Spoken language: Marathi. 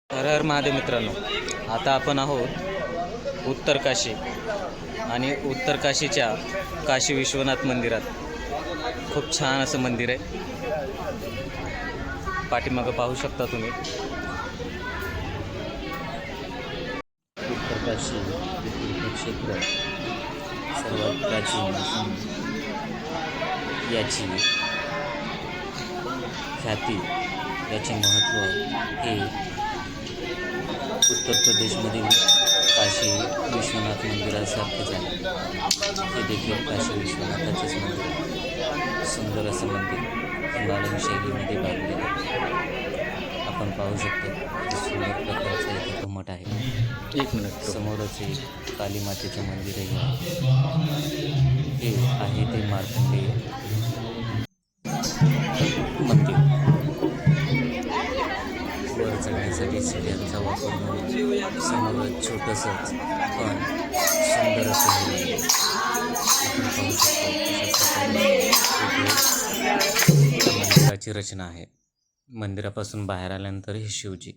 हर हर महादेव मित्रांनो, आता आपण आहोत उत्तर काशी आणि उत्तर काशीच्या काशी विश्वनाथ मंदिरात. खूप छान असं मंदिर आहे. पाठीमागं पाहू शकता तुम्ही. उत्तर काशी तीर्थक्षेत्र सर्वात प्राचीन असून याची ख्याती, याचे महत्त्व हे उत्तर प्रदेशमधील काशी विश्वनाथ मंदिरासारखेच आहे. हे देखील काशी विश्वनाथाचेच मंदिर आहे. सुंदर असं मंदिर हिमालयन शैलीमध्ये बांधलेलं आहे. आपण पाहू शकतो की सुंदर प्रकारचं इथे घुमट आहे. एक मिनिट, समोरच एक काली मातेचं मंदिरही आहे. हे आहे ते मार्कंडेय मंदिर. वर चढण्यासाठी सीड्यांचा वापर म्हणून समोर छोटंसंच पण सुंदर असं हे आपण पाहू शकतो. मंदिराची रचना आहे. मंदिरापासून बाहेर आल्यानंतर हे शिवजी